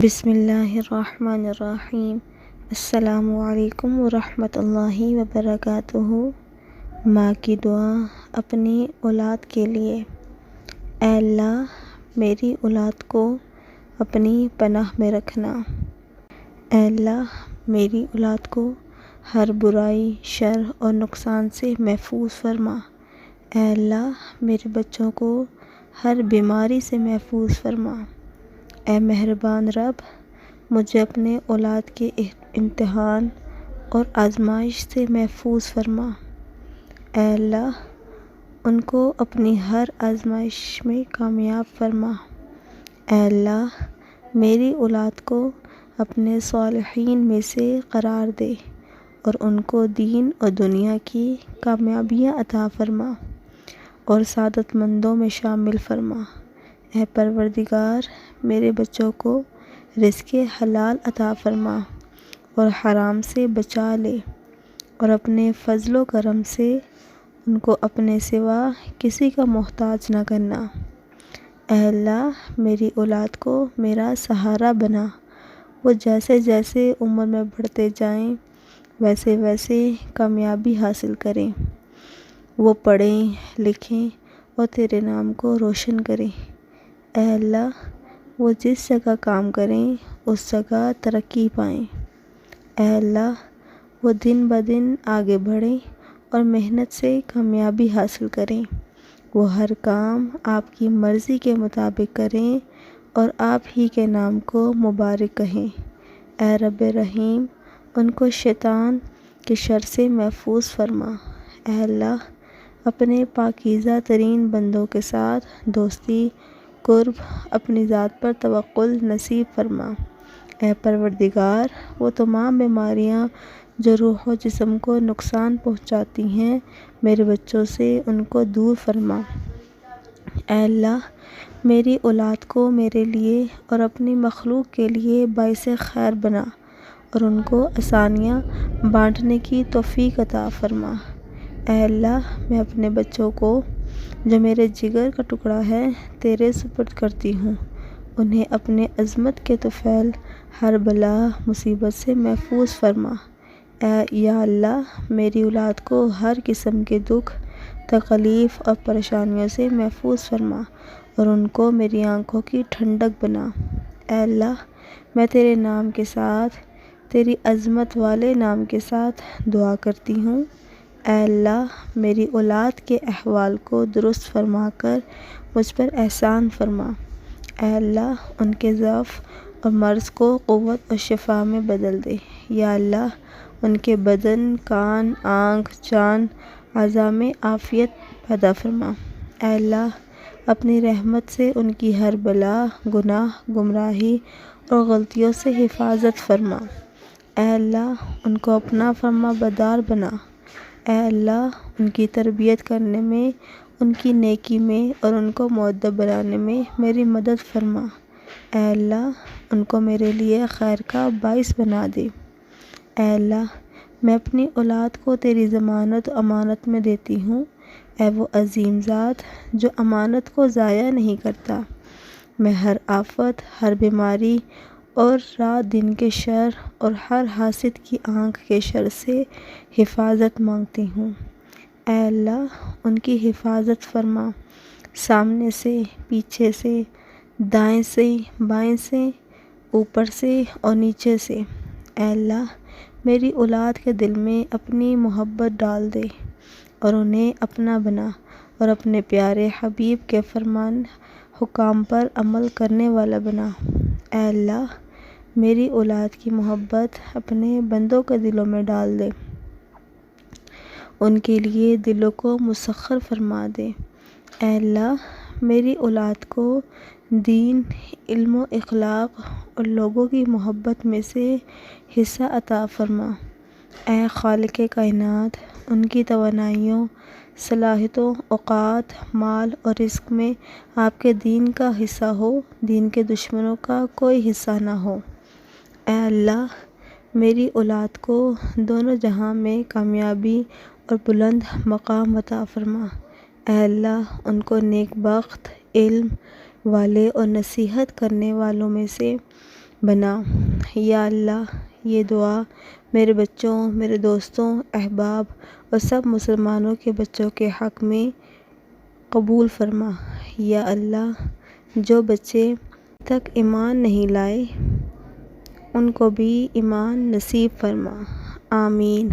بسم اللہ الرحمن الرحیم۔ السلام علیکم ورحمۃ اللہ وبرکاتہ۔ ماں کی دعا اپنی اولاد کے لیے۔ اے اللہ، میری اولاد کو اپنی پناہ میں رکھنا۔ اے اللہ، میری اولاد کو ہر برائی، شر اور نقصان سے محفوظ فرما۔ اے اللہ، میرے بچوں کو ہر بیماری سے محفوظ فرما۔ اے مہربان رب، مجھے اپنے اولاد کے امتحان اور آزمائش سے محفوظ فرما۔ اے اللہ، ان کو اپنی ہر آزمائش میں کامیاب فرما۔ اے اللہ، میری اولاد کو اپنے صالحین میں سے قرار دے اور ان کو دین اور دنیا کی کامیابیاں عطا فرما اور سعادت مندوں میں شامل فرما۔ اے پروردگار، میرے بچوں کو رزق حلال عطا فرما اور حرام سے بچا لے اور اپنے فضل و کرم سے ان کو اپنے سوا کسی کا محتاج نہ کرنا۔ اے اللہ، میری اولاد کو میرا سہارا بنا۔ وہ جیسے جیسے عمر میں بڑھتے جائیں ویسے ویسے کامیابی حاصل کریں۔ وہ پڑھیں لکھیں اور تیرے نام کو روشن کریں۔ اے اللہ، وہ جس جگہ کام کریں اس جگہ ترقی پائیں۔ اے اللہ، وہ دن بدن آگے بڑھیں اور محنت سے کامیابی حاصل کریں۔ وہ ہر کام آپ کی مرضی کے مطابق کریں اور آپ ہی کے نام کو مبارک کہیں۔ اے رب رحیم، ان کو شیطان کے شر سے محفوظ فرما۔ اے اللہ، اپنے پاکیزہ ترین بندوں کے ساتھ دوستی، قرب، اپنی ذات پر توکل نصیب فرما۔ اے پروردگار، وہ تمام بیماریاں جو روح و جسم کو نقصان پہنچاتی ہیں میرے بچوں سے ان کو دور فرما۔ اے اللہ، میری اولاد کو میرے لیے اور اپنی مخلوق کے لیے باعث خیر بنا اور ان کو آسانیاں بانٹنے کی توفیق عطا فرما۔ اے اللہ، میں اپنے بچوں کو جو میرے جگر کا ٹکڑا ہے تیرے سپرد کرتی ہوں۔ انہیں اپنے عظمت کے طفیل ہر بلا مصیبت سے محفوظ فرما۔ یا اللہ، میری اولاد کو ہر قسم کے دکھ، تکلیف اور پریشانیوں سے محفوظ فرما اور ان کو میری آنکھوں کی ٹھنڈک بنا۔ اے اللہ، میں تیرے نام کے ساتھ، تیری عظمت والے نام کے ساتھ دعا کرتی ہوں۔ اے اللہ، میری اولاد کے احوال کو درست فرما کر مجھ پر احسان فرما۔ اے اللہ، ان کے ضعف اور مرض کو قوت اور شفا میں بدل دے۔ یا اللہ، ان کے بدن، کان، آنکھ، جان، اعضاء میں عافیت پیدا فرما۔ اے اللہ، اپنی رحمت سے ان کی ہر بلا، گناہ، گمراہی اور غلطیوں سے حفاظت فرما۔ اے اللہ، ان کو اپنا فرما بردار بنا۔ اے اللہ، ان کی تربیت کرنے میں، ان کی نیکی میں اور ان کو مؤدب بنانے میں میری مدد فرما۔ اے اللہ، ان کو میرے لیے خیر کا باعث بنا دے۔ اے اللہ، میں اپنی اولاد کو تیری ضمانت و امانت میں دیتی ہوں۔ اے وہ عظیم ذات جو امانت کو ضائع نہیں کرتا، میں ہر آفت، ہر بیماری اور رات دن کے شر اور ہر حاسد کی آنکھ کے شر سے حفاظت مانگتی ہوں۔ اے اللہ، ان کی حفاظت فرما، سامنے سے، پیچھے سے، دائیں سے، بائیں سے، اوپر سے اور نیچے سے۔ اے اللہ، میری اولاد کے دل میں اپنی محبت ڈال دے اور انہیں اپنا بنا اور اپنے پیارے حبیب کے فرمان حکام پر عمل کرنے والا بنا۔ اے اللہ، میری اولاد کی محبت اپنے بندوں کے دلوں میں ڈال دے، ان کے لیے دلوں کو مسخر فرما دے۔ اے اللہ، میری اولاد کو دین، علم و اخلاق اور لوگوں کی محبت میں سے حصہ عطا فرما۔ اے خالق کائنات، ان کی توانائیوں، صلاحیتوں، اوقات، مال اور رزق میں آپ کے دین کا حصہ ہو، دین کے دشمنوں کا کوئی حصہ نہ ہو۔ اے اللہ، میری اولاد کو دونوں جہاں میں کامیابی اور بلند مقام عطا فرما۔ اے اللہ، ان کو نیک بخت، علم والے اور نصیحت کرنے والوں میں سے بنا۔ یا اللہ یہ دعا میرے بچوں، میرے دوستوں، احباب اور سب مسلمانوں کے بچوں کے حق میں قبول فرما۔ یا اللہ جو بچے تک ایمان نہیں لائے ان کو بھی ایمان نصیب فرما، آمین۔